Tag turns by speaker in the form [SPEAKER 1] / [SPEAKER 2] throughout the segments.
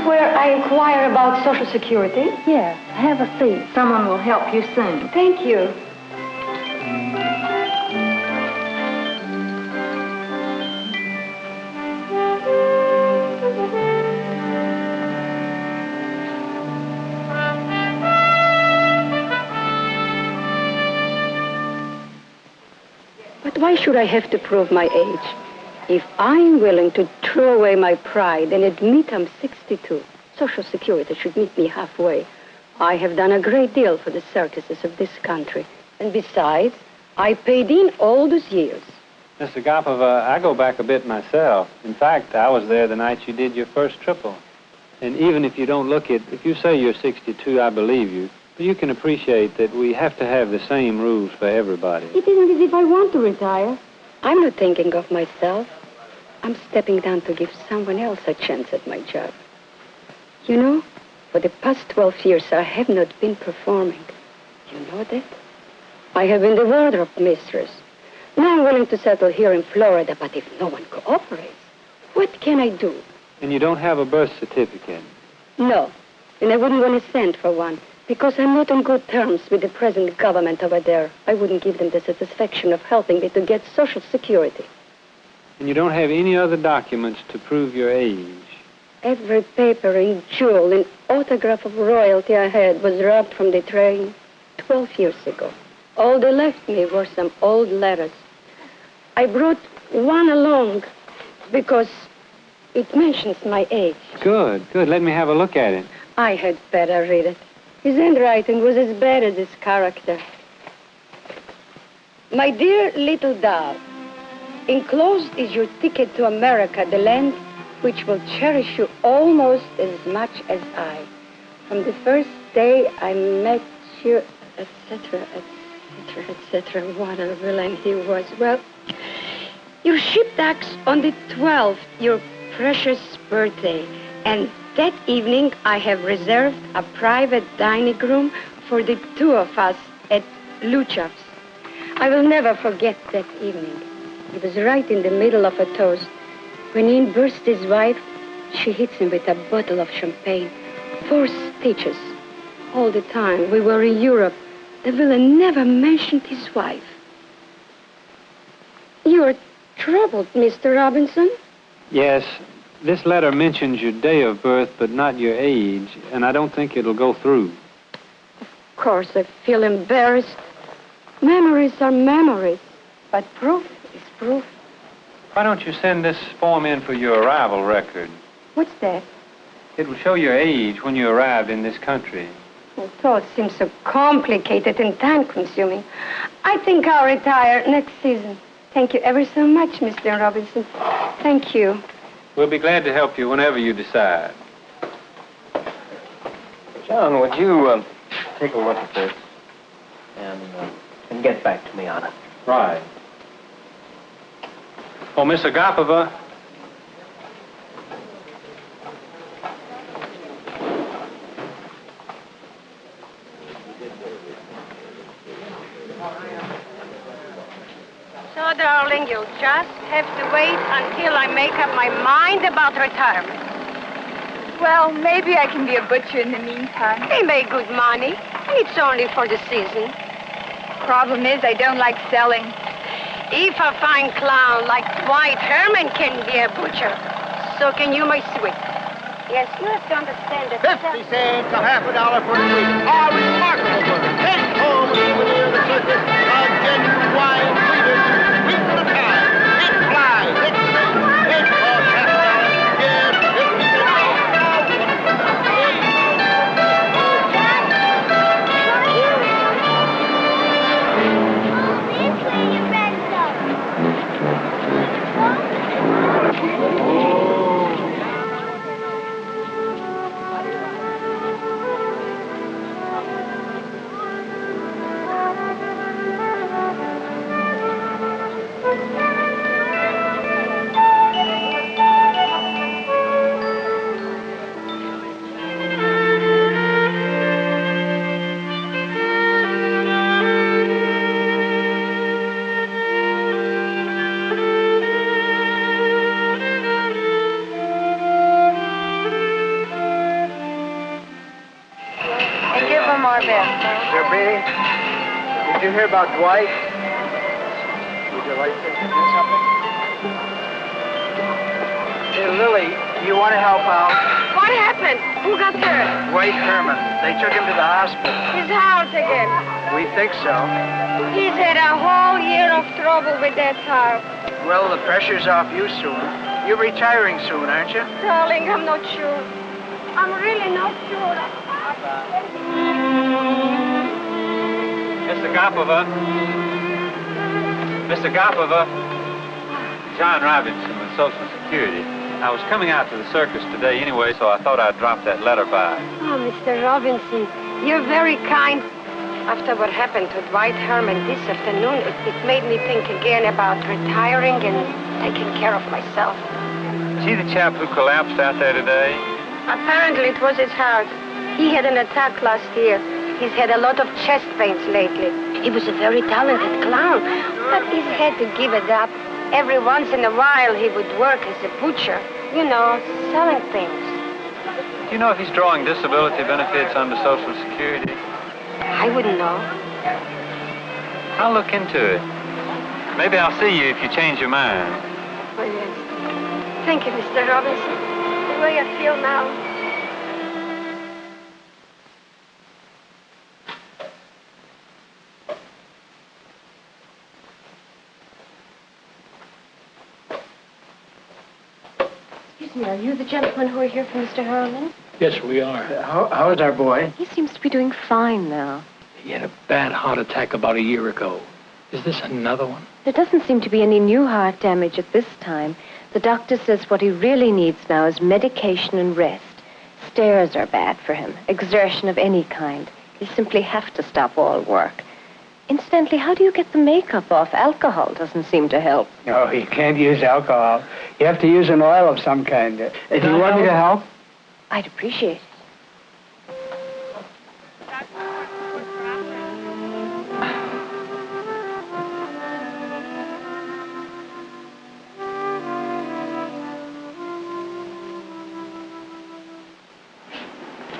[SPEAKER 1] where I inquire about Social Security?
[SPEAKER 2] Yes, have a seat. Someone will help you soon.
[SPEAKER 1] Thank you. But why should I have to prove my age? If I'm willing to throw away my pride and admit I'm 62, Social Security should meet me halfway. I have done a great deal for the circuses of this country. And besides, I paid in all those years.
[SPEAKER 3] Miss Agapova, I go back a bit myself. In fact, I was there the night you did your first triple. And even if you don't look it, if you say you're 62, I believe you. But you can appreciate that we have to have the same rules for everybody.
[SPEAKER 1] It isn't as if I want to retire. I'm not thinking of myself. I'm stepping down to give someone else a chance at my job. You know, for the past 12 years, I have not been performing. You know that? I have been the wardrobe mistress. Now I'm willing to settle here in Florida, but if no one cooperates, what can I do?
[SPEAKER 3] And you don't have a birth certificate?
[SPEAKER 1] No, and I wouldn't want to send for one, because I'm not on good terms with the present government over there. I wouldn't give them the satisfaction of helping me to get Social Security.
[SPEAKER 3] And you don't have any other documents to prove your age?
[SPEAKER 1] Every paper and jewel and autograph of royalty I had was robbed from the train 12 years ago. All they left me were some old letters. I brought one along because it mentions my age.
[SPEAKER 3] Good, good. Let me have a look at it.
[SPEAKER 1] I had better read it. His handwriting was as bad as his character. My dear little doll, enclosed is your ticket to America, the land which will cherish you almost as much as I. From the first day I met you, etc., etc., etc., what a villain he was. Well, your ship docks on the 12th, your precious birthday, and that evening I have reserved a private dining room for the two of us at Luchev's. I will never forget that evening. He was right in the middle of a toast. When in burst his wife, she hits him with a bottle of champagne. 4 stitches. All the time we were in Europe, the villain never mentioned his wife. You are troubled, Mr. Robinson?
[SPEAKER 3] Yes. This letter mentions your day of birth, but not your age, and I don't think it'll go through.
[SPEAKER 1] Of course, I feel embarrassed. Memories are memories, but proof is proof.
[SPEAKER 3] Why don't you send this form in for your arrival record?
[SPEAKER 1] What's that?
[SPEAKER 3] It will show your age when you arrived in this country.
[SPEAKER 1] It all seems so complicated and time-consuming. I think I'll retire next season. Thank you ever so much, Mr. Robinson. Thank you.
[SPEAKER 3] We'll be glad to help you whenever you decide.
[SPEAKER 4] John, would you take a look at this and get back to me on it?
[SPEAKER 3] Right. Oh, Miss Agapova.
[SPEAKER 1] So, darling, you'll just have to wait until I make up my mind about retirement.
[SPEAKER 5] Well, maybe I can be a butcher in the meantime.
[SPEAKER 1] They make good money. It's only for the season.
[SPEAKER 5] Problem is, I don't like selling.
[SPEAKER 1] If a fine clown like Dwight Herman can be a butcher, so can you, my sweet. Yes, you have to understand that...
[SPEAKER 6] 50 cents, a half $1 for a week. A remarkable bird. Take home a souvenir of the circus. A genuine wine treated. Week at a time. It flies. It sings. It costs half $1. Yes, 50 cents.
[SPEAKER 1] our best.
[SPEAKER 7] Mr. Beatty, did you hear about Dwight? Would you like to do something? Hey, Lily, you want to help out?
[SPEAKER 1] What happened? Who got hurt?
[SPEAKER 7] Dwight Herman. They took him to the hospital.
[SPEAKER 1] His heart again.
[SPEAKER 7] We think so.
[SPEAKER 1] He's had a whole year of trouble with that heart.
[SPEAKER 7] Well, the pressure's off you soon. You're retiring soon, aren't you?
[SPEAKER 1] Darling, I'm not sure. I'm really not sure.
[SPEAKER 3] Mr. Gopova. Mr. Gopova. John Robinson with Social Security. I was coming out to the circus today anyway, so I thought I'd drop that letter by.
[SPEAKER 1] Oh, Mr. Robinson, you're very kind. After what happened to Dwight Herman this afternoon, it made me think again about retiring and taking care of myself.
[SPEAKER 3] See the chap who collapsed out there today?
[SPEAKER 1] Apparently it was his heart. He had an attack last year. He's had a lot of chest pains lately. He was a very talented clown, but he's had to give it up. Every once in a while he would work as a butcher, you know, selling things.
[SPEAKER 3] Do you know if he's drawing disability benefits under Social Security?
[SPEAKER 1] I wouldn't know.
[SPEAKER 3] I'll look into it. Maybe I'll see you if you change your mind.
[SPEAKER 1] Oh, yes. Thank you, Mr. Robinson. The way I feel now.
[SPEAKER 8] Excuse me, are you the gentleman who are here for Mr. Herman?
[SPEAKER 9] Yes, we are.
[SPEAKER 7] How is our boy?
[SPEAKER 8] He seems to be doing fine now.
[SPEAKER 9] He had a bad heart attack about a year ago. Is this another one?
[SPEAKER 8] There doesn't seem to be any new heart damage at this time. The doctor says what he really needs now is medication and rest. Stairs are bad for him, exertion of any kind. He'll simply have to stop all work. Incidentally, how do you get the makeup off? Alcohol doesn't seem to help.
[SPEAKER 7] No, you can't use alcohol. You have to use an oil of some kind. If you want me to help?
[SPEAKER 8] I'd appreciate it.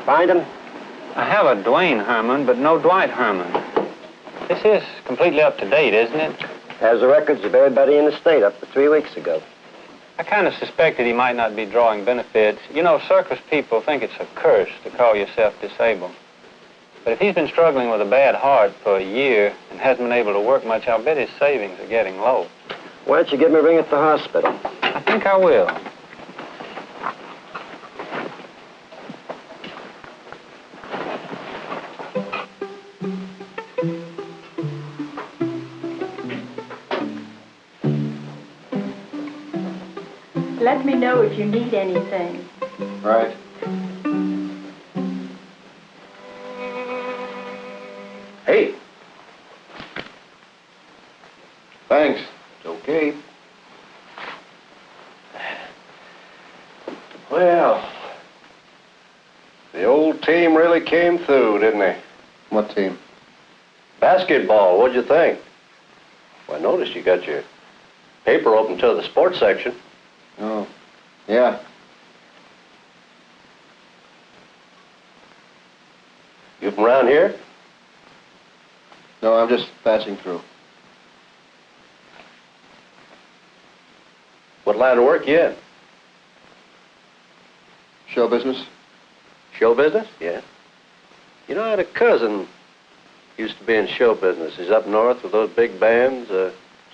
[SPEAKER 4] Find him?
[SPEAKER 3] I have a Dwayne Herman, but no Dwight Herman. This is completely up to date, isn't it?
[SPEAKER 4] Has the records of everybody in the state up to 3 weeks ago.
[SPEAKER 3] I kind of suspected he might not be drawing benefits. You know, circus people think it's a curse to call yourself disabled. But if he's been struggling with a bad heart for a year and hasn't been able to work much, I'll bet his savings are getting low.
[SPEAKER 4] Why don't you give him a ring at the hospital?
[SPEAKER 3] I think I will.
[SPEAKER 2] Let me know if you need anything.
[SPEAKER 6] Right. Hey. Thanks. It's okay. Well, the old team really came through, didn't they? What team? Basketball. What'd you think? Well, I noticed you got your paper open to the sports section. Oh, yeah. You from around here? No, I'm just passing through. What line of work you in? Show business. Show business? Yeah. You know, I had a cousin used to be in show business. He's up north with those big bands,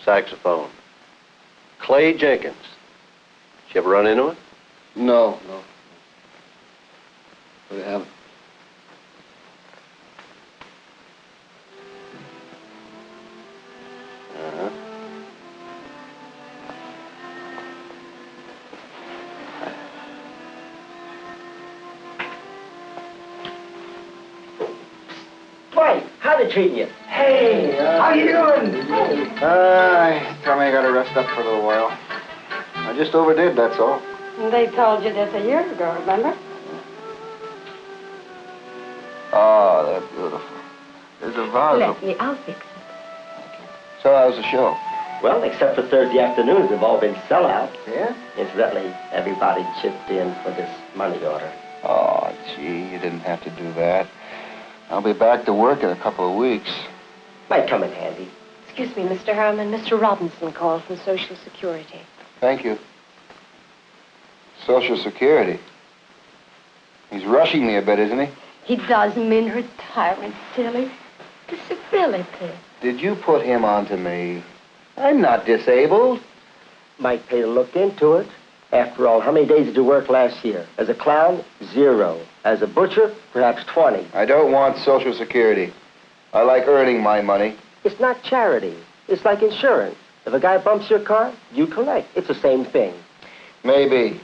[SPEAKER 6] saxophone. Clay Jenkins. Did you ever run into it? No. But I haven't. Uh-huh.
[SPEAKER 4] Dwight, how they treating you?
[SPEAKER 7] Hey, how you doing? I told me I got to rest up for a little while. I just overdid, that's all.
[SPEAKER 1] They told you that a year ago, remember?
[SPEAKER 7] Oh, they're beautiful. There's a vase.
[SPEAKER 1] Let me, I'll fix it.
[SPEAKER 7] So how's the show?
[SPEAKER 4] Well, except for Thursday afternoons, they've all been sellouts.
[SPEAKER 7] Yeah?
[SPEAKER 4] Incidentally, everybody chipped in for this money order.
[SPEAKER 7] Oh, gee, you didn't have to do that. I'll be back to work in a couple of weeks.
[SPEAKER 4] Might come in handy.
[SPEAKER 8] Excuse me, Mr. Harmon. Mr. Robinson called from Social Security.
[SPEAKER 7] Thank you. Social Security. He's rushing me a bit, isn't he?
[SPEAKER 1] He does mean retirement, silly. Disability.
[SPEAKER 7] Did you put him onto me? I'm not disabled.
[SPEAKER 4] Might pay to look into it. After all, how many days did you work last year? As a clown, 0. As a butcher, perhaps 20.
[SPEAKER 7] I don't want Social Security. I like earning my money.
[SPEAKER 4] It's not charity. It's like insurance. If a guy bumps your car, you collect. It's the same thing.
[SPEAKER 7] Maybe.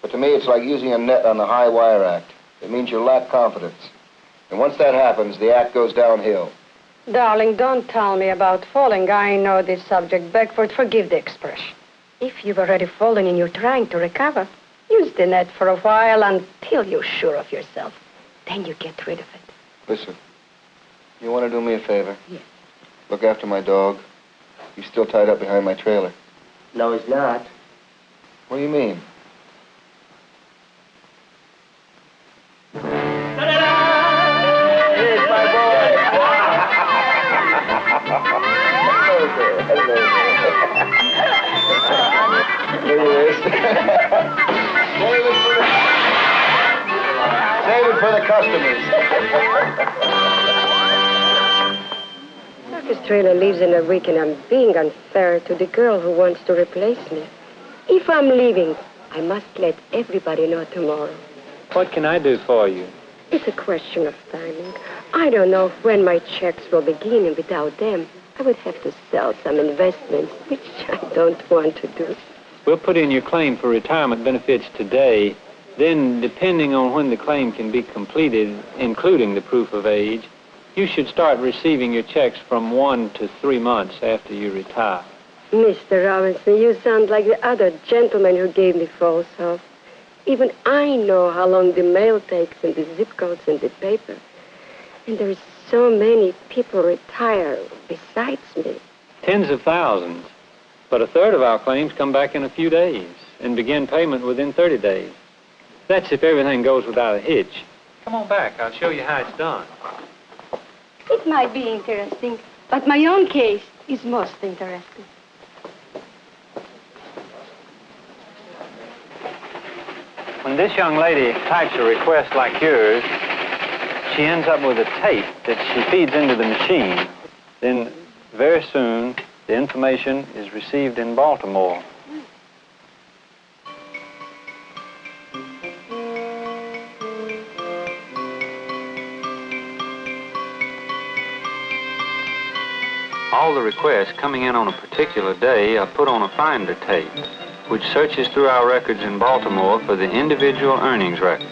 [SPEAKER 7] But to me, it's like using a net on the High Wire Act. It means you lack confidence. And once that happens, the act goes downhill.
[SPEAKER 1] Darling, don't tell me about falling. I know this subject backward. Forgive the expression. If you've already fallen and you're trying to recover, use the net for a while until you're sure of yourself. Then you get rid of it.
[SPEAKER 7] Listen, you want to do me a favor?
[SPEAKER 1] Yes.
[SPEAKER 7] Look after my dog. He's still tied up behind my trailer.
[SPEAKER 4] No, he's not.
[SPEAKER 7] What do you mean?
[SPEAKER 4] Here's my boy.
[SPEAKER 7] Save it for the customers.
[SPEAKER 1] Circus trailer leaves in a week and I'm being unfair to the girl who wants to replace me. If I'm leaving, I must let everybody know tomorrow.
[SPEAKER 3] What can I do for you?
[SPEAKER 1] It's a question of timing. I don't know when my checks will begin, and without them, I would have to sell some investments, which I don't want to do.
[SPEAKER 3] We'll put in your claim for retirement benefits today. Then, depending on when the claim can be completed, including the proof of age, you should start receiving your checks from 1 to 3 months after you retire.
[SPEAKER 1] Mr. Robinson, you sound like the other gentleman who gave me false hope. Even I know how long the mail takes and the zip codes and the paper. And there's so many people retire besides me.
[SPEAKER 3] Tens of thousands. But a third of our claims come back in a few days and begin payment within 30 days. That's if everything goes without a hitch. Come on back. I'll show you how it's done.
[SPEAKER 1] It might be interesting, but my own case is most interesting.
[SPEAKER 3] When this young lady types a request like yours, she ends up with a tape that she feeds into the machine. Then very soon, the information is received in Baltimore. All the requests coming in on a particular day are put on a finder tape, which searches through our records in Baltimore for the individual earnings records.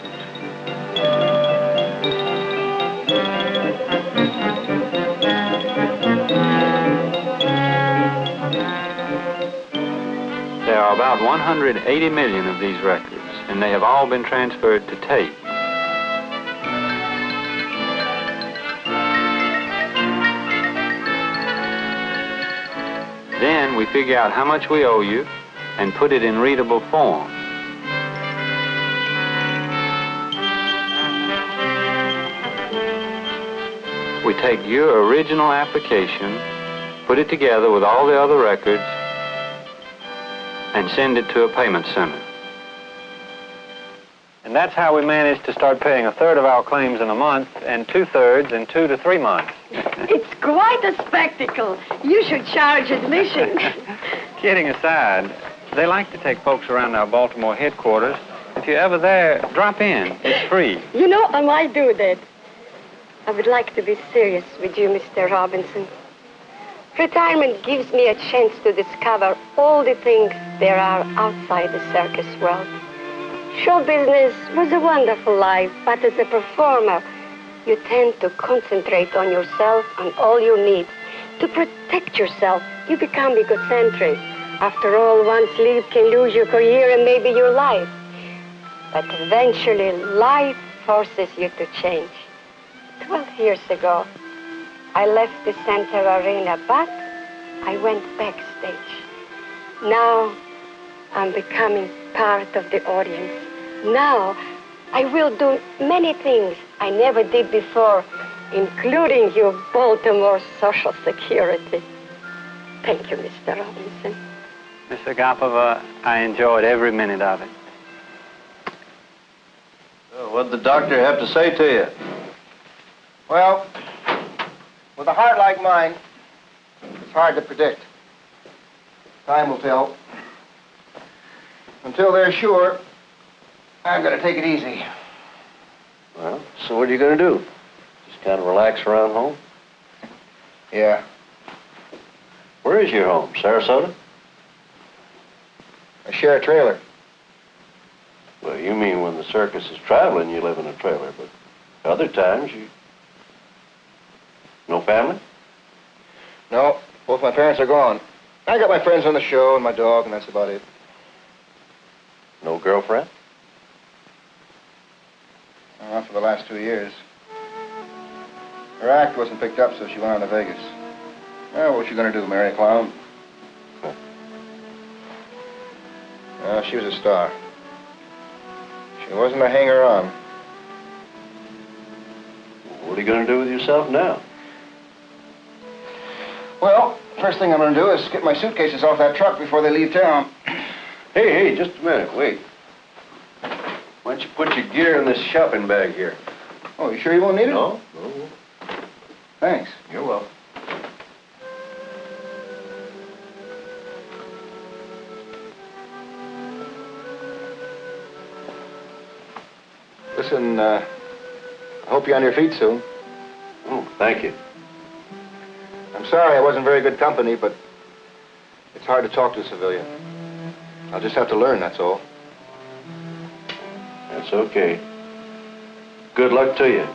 [SPEAKER 3] There are about 180 million of these records, and they have all been transferred to tape. Then we figure out how much we owe you and put it in readable form. We take your original application, put it together with all the other records, and send it to a payment center. And that's how we managed to start paying a third of our claims in a month and 2/3 in 2 to 3 months.
[SPEAKER 1] It's quite a spectacle. You should charge admission.
[SPEAKER 3] Kidding aside, they like to take folks around our Baltimore headquarters. If you're ever there, drop in. It's free.
[SPEAKER 1] You know, I might do that. I would like to be serious with you, Mr. Robinson. Retirement gives me a chance to discover all the things there are outside the circus world. Show business was a wonderful life, but as a performer, you tend to concentrate on yourself and all you need. To protect yourself, you become egocentric. After all, one sleep can lose your career and maybe your life. But eventually, life forces you to change. 12 years ago, I left the center arena, but I went backstage. Now, I'm becoming part of the audience. Now, I will do many things I never did before, including your Baltimore Social Security. Thank you, Mr. Robinson.
[SPEAKER 3] Miss Agapova, I enjoyed every minute of it.
[SPEAKER 7] So what'd the doctor have to say to you? Well, with a heart like mine, it's hard to predict. Time will tell. Until they're sure, I'm going to take it easy.
[SPEAKER 10] Well, so what are you going to do? Just kind of relax around home?
[SPEAKER 7] Yeah.
[SPEAKER 10] Where is your home? Sarasota?
[SPEAKER 7] I share a trailer.
[SPEAKER 10] Well, you mean when the circus is traveling, you live in a trailer, but other times you... No family?
[SPEAKER 7] No, both my parents are gone. I got my friends on the show and my dog, and that's about it.
[SPEAKER 10] No girlfriend?
[SPEAKER 7] Not for the last 2 years. Her act wasn't picked up, so she went on to Vegas. Well, what's she gonna do, marry a clown? She was a star. She wasn't a hanger-on.
[SPEAKER 10] What are you going to do with yourself now?
[SPEAKER 7] Well, first thing I'm gonna do is get my suitcases off that truck before they leave town.
[SPEAKER 10] Hey, just a minute, wait. Why don't you put your gear in this shopping bag here?
[SPEAKER 7] Oh, you sure you won't need it?
[SPEAKER 10] No.
[SPEAKER 7] Thanks.
[SPEAKER 10] You're welcome.
[SPEAKER 7] Listen, I hope you're on your feet soon.
[SPEAKER 10] Oh, thank you.
[SPEAKER 7] I'm sorry I wasn't very good company, but it's hard to talk to a civilian. I'll just have to learn, that's all.
[SPEAKER 10] That's okay. Good luck to you.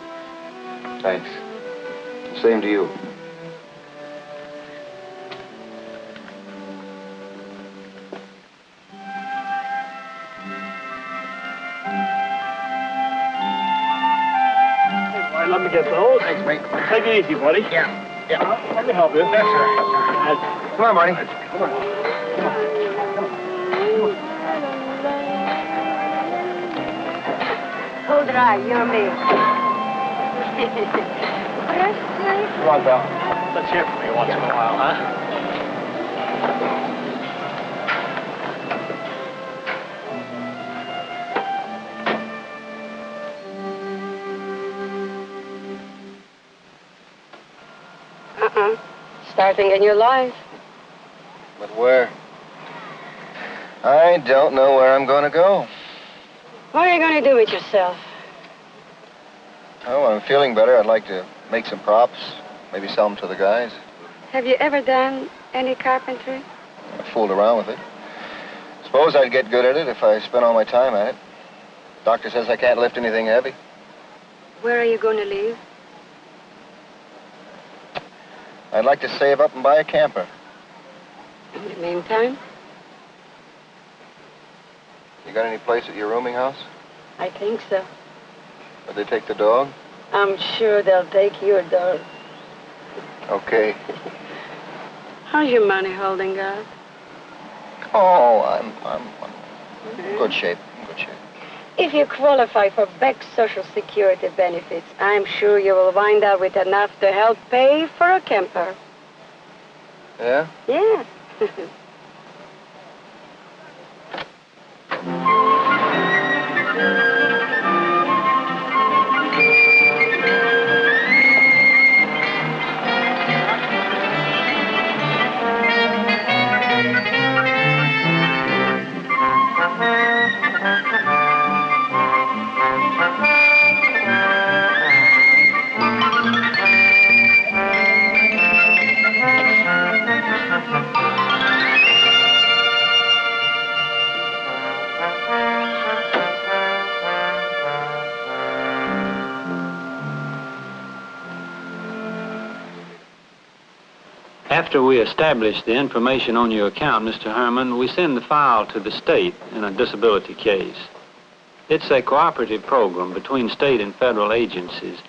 [SPEAKER 7] Thanks. Same to you.
[SPEAKER 11] Let me get those.
[SPEAKER 7] Thanks, mate.
[SPEAKER 11] Take it easy, buddy.
[SPEAKER 7] Yeah.
[SPEAKER 11] Let me help you.
[SPEAKER 7] That's right. Come on, Marty. Come on.
[SPEAKER 1] Hold dry, you're me.
[SPEAKER 7] Come on, pal.
[SPEAKER 11] Let's hear from you once in a while, huh?
[SPEAKER 1] Starting a new life.
[SPEAKER 7] But where? I don't know where I'm going to go.
[SPEAKER 1] What are you going to do with yourself?
[SPEAKER 7] Oh, when I'm feeling better, I'd like to make some props, maybe sell them to the guys.
[SPEAKER 1] Have you ever done any carpentry?
[SPEAKER 7] I fooled around with it. Suppose I'd get good at it if I spent all my time at it. Doctor says I can't lift anything heavy.
[SPEAKER 1] Where are you going to live?
[SPEAKER 7] I'd like to save up and buy a camper.
[SPEAKER 1] In the meantime?
[SPEAKER 7] You got any place at your rooming house?
[SPEAKER 1] I think so.
[SPEAKER 7] Would they take the dog?
[SPEAKER 1] I'm sure they'll take your dog.
[SPEAKER 7] Okay.
[SPEAKER 1] How's your money holding up?
[SPEAKER 7] Oh, I'm in good shape. In good shape.
[SPEAKER 1] If you qualify for back Social Security benefits, I'm sure you will wind up with enough to help pay for a camper.
[SPEAKER 7] Yeah?
[SPEAKER 1] Yeah.
[SPEAKER 3] After we establish the information on your account, Mr. Herman, we send the file to the state in a disability case. It's a cooperative program between state and federal agencies.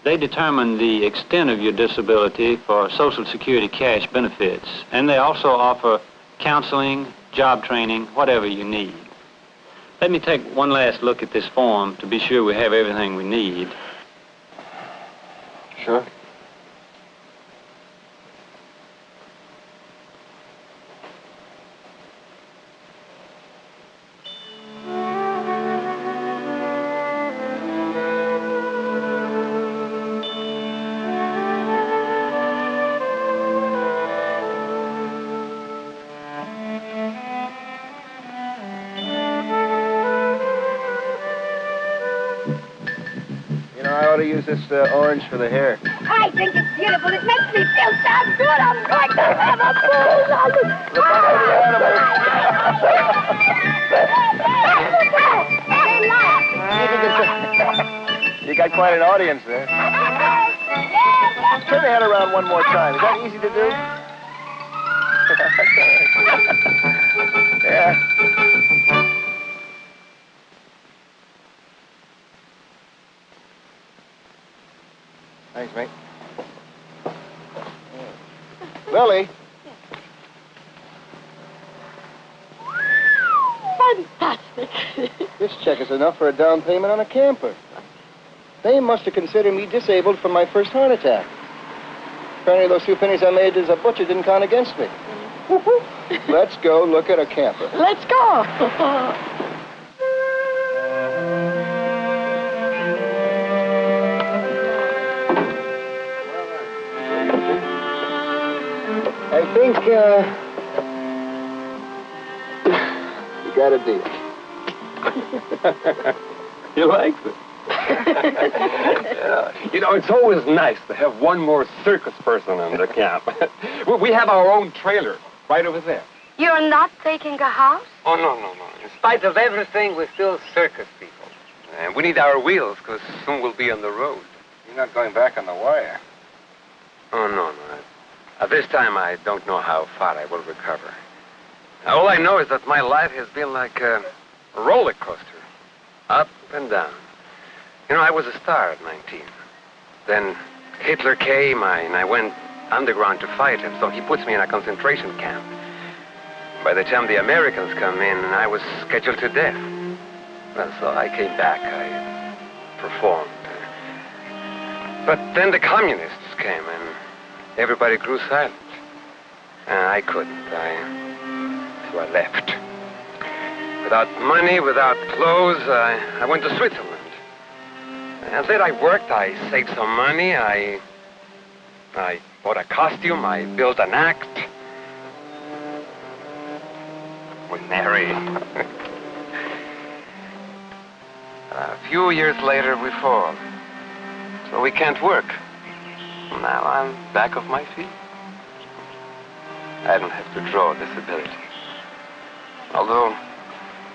[SPEAKER 3] They determine the extent of your disability for Social Security cash benefits, and they also offer counseling, job training, whatever you need. Let me take one last look at this form to be sure we have everything we need.
[SPEAKER 7] Sure. I ought to use this orange for the hair.
[SPEAKER 1] I think it's beautiful. It makes me feel so good. I'm going to have a ball.
[SPEAKER 7] Look out for the animals. You got quite an audience there. Turn the head around one more time. Is that easy to do? Yeah. Thanks, mate. Lily.
[SPEAKER 1] Fantastic.
[SPEAKER 7] This check is enough for a down payment on a camper. They must have considered me disabled from my first heart attack. Apparently those few pennies I made as a butcher didn't count against me. Let's go look at a camper.
[SPEAKER 1] Let's go.
[SPEAKER 7] I think, you got a deal.
[SPEAKER 12] He likes it. Yeah. You know, it's always nice to have one more circus person in the camp. We have our own trailer right over there.
[SPEAKER 1] You're not taking a house?
[SPEAKER 12] Oh, no. In spite of everything, we're still circus people. And we need our wheels, because soon we'll be on the road.
[SPEAKER 7] You're not going back on the wire.
[SPEAKER 12] Oh, no. At this time, I don't know how far I will recover. All I know is that my life has been like a roller coaster, up and down. You know, I was a star at 19. Then Hitler came, and I went underground to fight him, so he puts me in a concentration camp. By the time the Americans come in, I was scheduled to death. Well, so I came back, I performed. But then the communists came, and everybody grew silent. And I couldn't, so I left. Without money, without clothes, I went to Switzerland. And there I worked, I saved some money, I bought a costume, I built an act. We married. A few years later, we fall. So we can't work. Now I'm back off my feet. I don't have to draw disability. Although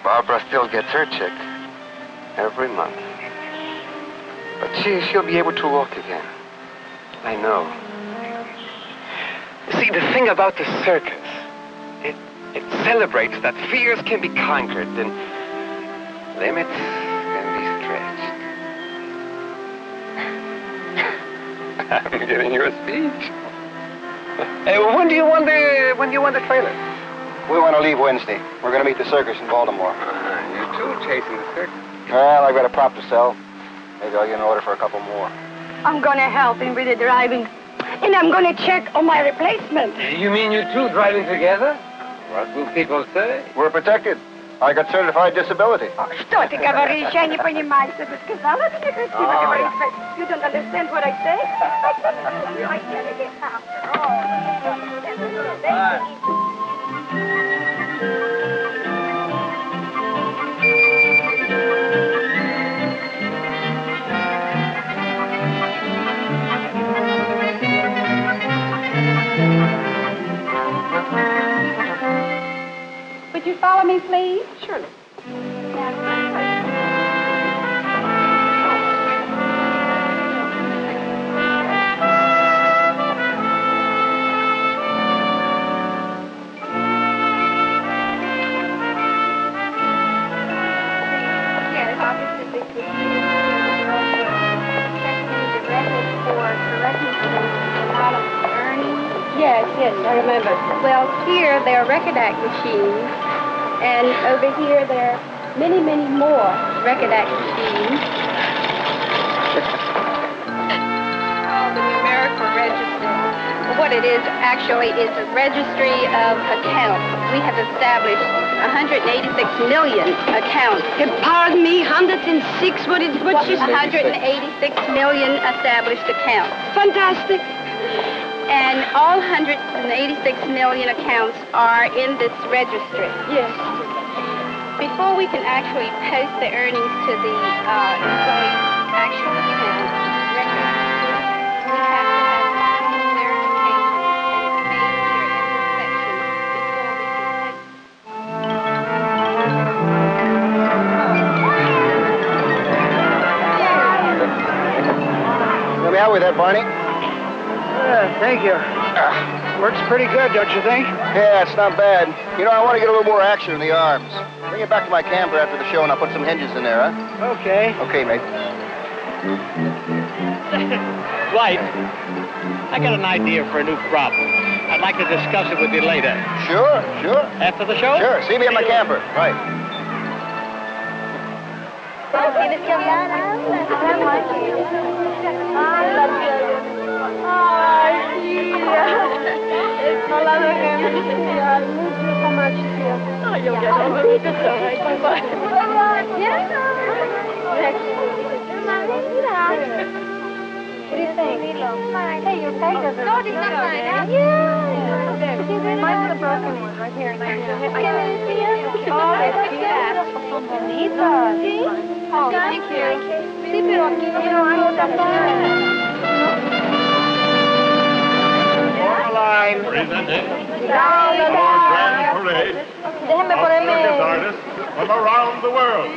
[SPEAKER 12] Barbara still gets her check every month. But she'll be able to walk again. I know. See, the thing about the circus, it celebrates that fears can be conquered and limits can be stretched. I'm giving you a speech. Hey, when do you want the trailer?
[SPEAKER 7] We want to leave Wednesday. We're going to meet the circus in Baltimore.
[SPEAKER 12] You too, chasing the circus.
[SPEAKER 7] Well, I've got a prop to sell. Maybe I'll get an order for a couple more.
[SPEAKER 1] I'm going to help him with the driving. And I'm going to check on my replacement.
[SPEAKER 12] You mean you two driving together? What will people say?
[SPEAKER 7] We're protected. I got certified disability.
[SPEAKER 1] Что ты говоришь? Я не понимаю, что ты сказала. Ты некрасиво говоришь. You don't understand what I say? I can't get after all.
[SPEAKER 5] Would you follow me, please?
[SPEAKER 1] Surely.
[SPEAKER 5] Yes, I remember. Well, here there are record act machines, and over here there are many, many more record act machines. it is actually is a registry of accounts. We have established 186 million accounts.
[SPEAKER 1] Pardon me, 106, what you said?
[SPEAKER 5] 186 million established accounts.
[SPEAKER 1] Fantastic.
[SPEAKER 5] And all 186 million accounts are in this registry.
[SPEAKER 1] Yes.
[SPEAKER 5] Before we can actually post the earnings to the employee's actual account record, we have to have verification and it's made here in this section before we can post.
[SPEAKER 7] Let me out with that, Barney.
[SPEAKER 11] Thank you. Works pretty good, don't you think?
[SPEAKER 7] Yeah, it's not bad. You know, I want to get a little more action in the arms. Bring it back to my camper after the show, and I'll put some hinges in there, huh?
[SPEAKER 11] Okay.
[SPEAKER 7] Okay, mate.
[SPEAKER 11] Clyde, I got an idea for a new problem. I'd like to discuss it with you later.
[SPEAKER 7] Sure.
[SPEAKER 11] After the show?
[SPEAKER 7] Sure. See me at my camper. Right.
[SPEAKER 2] You'll get over it. It's all right. Bye-bye. What do you think? Hey, your peg doesn't... No, it's not mine. Yeah. Mine's the broken one right here. Oh, that's Pizza. Oh, thank you. Sí, pero aquí, you know, I hold that
[SPEAKER 6] Line. Presenting our grand parade of circus artists from around the world.